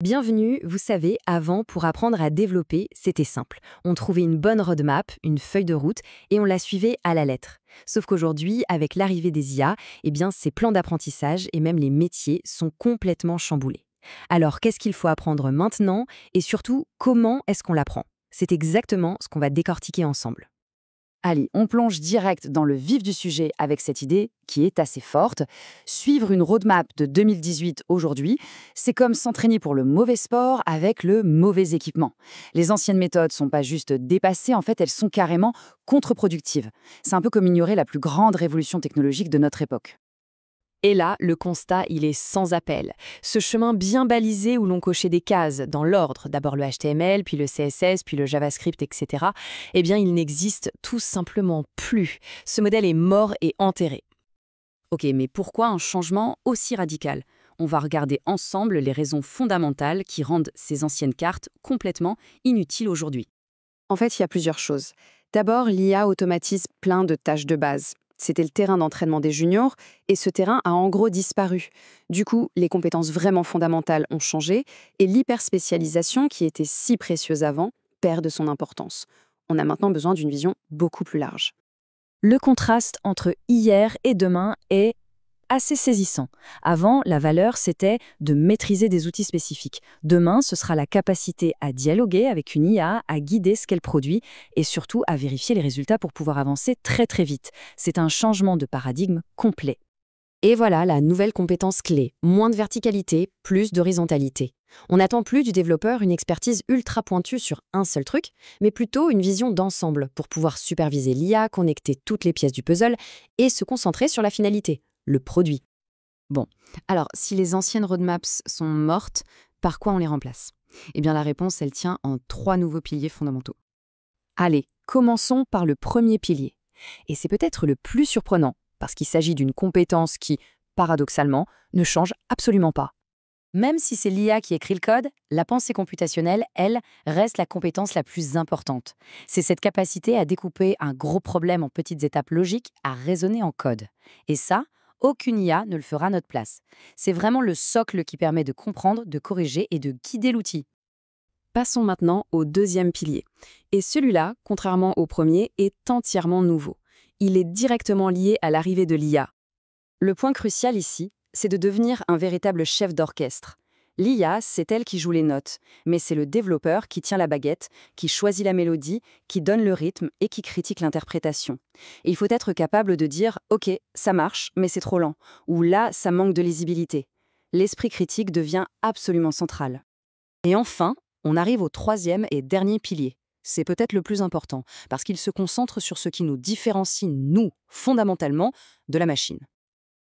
Bienvenue, vous savez, avant, pour apprendre à développer, c'était simple. On trouvait une bonne roadmap, une feuille de route, et on la suivait à la lettre. Sauf qu'aujourd'hui, avec l'arrivée des IA, ces plans d'apprentissage et même les métiers sont complètement chamboulés. Alors, qu'est-ce qu'il faut apprendre maintenant et surtout, comment est-ce qu'on l'apprend? C'est exactement ce qu'on va décortiquer ensemble. Allez, on plonge direct dans le vif du sujet avec cette idée qui est assez forte. Suivre une roadmap de 2018 aujourd'hui, c'est comme s'entraîner pour le mauvais sport avec le mauvais équipement. Les anciennes méthodes sont pas juste dépassées, en fait, elles sont carrément contre-productives. C'est un peu comme ignorer la plus grande révolution technologique de notre époque. Et là, le constat, il est sans appel. Ce chemin bien balisé où l'on cochait des cases dans l'ordre, d'abord le HTML, puis le CSS, puis le JavaScript, etc., il n'existe tout simplement plus. Ce modèle est mort et enterré. Ok, mais pourquoi un changement aussi radical? On va regarder ensemble les raisons fondamentales qui rendent ces anciennes cartes complètement inutiles aujourd'hui. En fait, il y a plusieurs choses. D'abord, l'IA automatise plein de tâches de base. C'était le terrain d'entraînement des juniors et ce terrain a en gros disparu. Du coup, les compétences vraiment fondamentales ont changé et l'hyperspécialisation, qui était si précieuse avant, perd de son importance. On a maintenant besoin d'une vision beaucoup plus large. Le contraste entre hier et demain est assez saisissant. Avant, la valeur, c'était de maîtriser des outils spécifiques. Demain, ce sera la capacité à dialoguer avec une IA, à guider ce qu'elle produit et surtout à vérifier les résultats pour pouvoir avancer très très vite. C'est un changement de paradigme complet. Et voilà la nouvelle compétence clé. Moins de verticalité, plus d'horizontalité. On n'attend plus du développeur une expertise ultra pointue sur un seul truc, mais plutôt une vision d'ensemble pour pouvoir superviser l'IA, connecter toutes les pièces du puzzle et se concentrer sur la finalité, le produit. Bon, alors si les anciennes roadmaps sont mortes, par quoi on les remplace? Eh bien la réponse, elle tient en trois nouveaux piliers fondamentaux. Allez, commençons par le premier pilier. Et c'est peut-être le plus surprenant, parce qu'il s'agit d'une compétence qui, paradoxalement, ne change absolument pas. Même si c'est l'IA qui écrit le code, la pensée computationnelle, elle, reste la compétence la plus importante. C'est cette capacité à découper un gros problème en petites étapes logiques, à raisonner en code. Et ça, aucune IA ne le fera à notre place. C'est vraiment le socle qui permet de comprendre, de corriger et de guider l'outil. Passons maintenant au deuxième pilier. Et celui-là, contrairement au premier, est entièrement nouveau. Il est directement lié à l'arrivée de l'IA. Le point crucial ici, c'est de devenir un véritable chef d'orchestre. L'IA, c'est elle qui joue les notes, mais c'est le développeur qui tient la baguette, qui choisit la mélodie, qui donne le rythme et qui critique l'interprétation. Et il faut être capable de dire « Ok, ça marche, mais c'est trop lent » ou « Là, ça manque de lisibilité ». L'esprit critique devient absolument central. Et enfin, on arrive au troisième et dernier pilier. C'est peut-être le plus important, parce qu'il se concentre sur ce qui nous différencie, nous, fondamentalement, de la machine.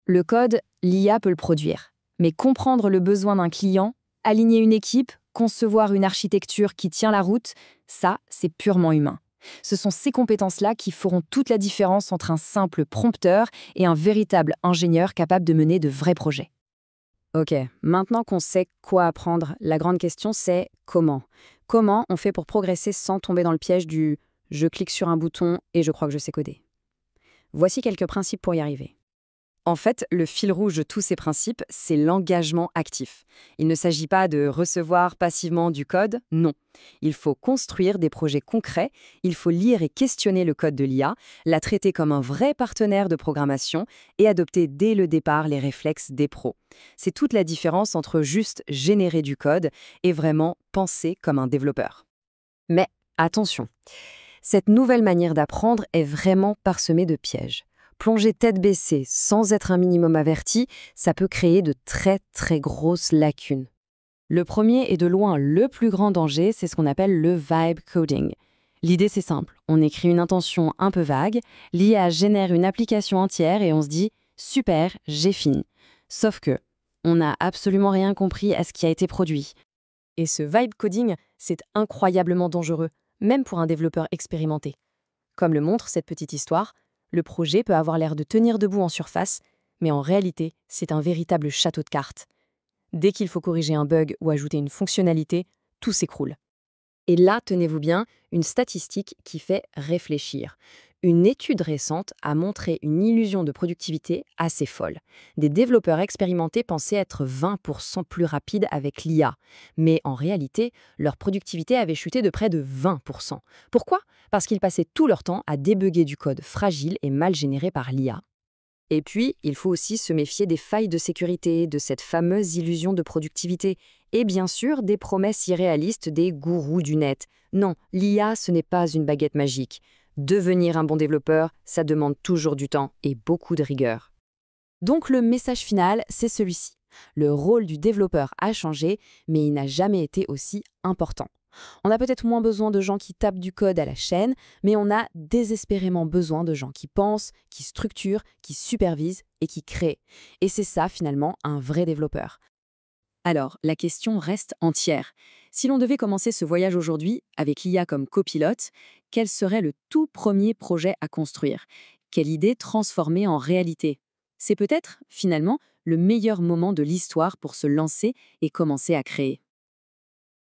Le code, l'IA peut le produire. Mais comprendre le besoin d'un client, aligner une équipe, concevoir une architecture qui tient la route, ça, c'est purement humain. Ce sont ces compétences-là qui feront toute la différence entre un simple prompteur et un véritable ingénieur capable de mener de vrais projets. Ok, maintenant qu'on sait quoi apprendre, la grande question c'est comment. Comment on fait pour progresser sans tomber dans le piège du « je clique sur un bouton et je crois que je sais coder ». Voici quelques principes pour y arriver. En fait, le fil rouge de tous ces principes, c'est l'engagement actif. Il ne s'agit pas de recevoir passivement du code, non. Il faut construire des projets concrets, il faut lire et questionner le code de l'IA, la traiter comme un vrai partenaire de programmation et adopter dès le départ les réflexes des pros. C'est toute la différence entre juste générer du code et vraiment penser comme un développeur. Mais attention, cette nouvelle manière d'apprendre est vraiment parsemée de pièges. Plonger tête baissée sans être un minimum averti, ça peut créer de très très grosses lacunes. Le premier et de loin le plus grand danger, c'est ce qu'on appelle le vibe coding. L'idée c'est simple, on écrit une intention un peu vague, l'IA génère une application entière et on se dit « super, j'ai fini ». Sauf que, on n'a absolument rien compris à ce qui a été produit. Et ce vibe coding, c'est incroyablement dangereux, même pour un développeur expérimenté. Comme le montre cette petite histoire, le projet peut avoir l'air de tenir debout en surface, mais en réalité, c'est un véritable château de cartes. Dès qu'il faut corriger un bug ou ajouter une fonctionnalité, tout s'écroule. Et là, tenez-vous bien, une statistique qui fait réfléchir. Une étude récente a montré une illusion de productivité assez folle. Des développeurs expérimentés pensaient être 20% plus rapides avec l'IA, mais en réalité, leur productivité avait chuté de près de 20%. Pourquoi? Parce qu'ils passaient tout leur temps à débugger du code fragile et mal généré par l'IA. Et puis, il faut aussi se méfier des failles de sécurité, de cette fameuse illusion de productivité, et bien sûr des promesses irréalistes des gourous du net. Non, l'IA, ce n'est pas une baguette magique. Devenir un bon développeur, ça demande toujours du temps et beaucoup de rigueur. Donc le message final, c'est celui-ci. Le rôle du développeur a changé, mais il n'a jamais été aussi important. On a peut-être moins besoin de gens qui tapent du code à la chaîne, mais on a désespérément besoin de gens qui pensent, qui structurent, qui supervisent et qui créent. Et c'est ça finalement un vrai développeur. Alors, la question reste entière. Si l'on devait commencer ce voyage aujourd'hui avec l'IA comme copilote, quel serait le tout premier projet à construire? Quelle idée transformer en réalité? C'est peut-être, finalement, le meilleur moment de l'histoire pour se lancer et commencer à créer.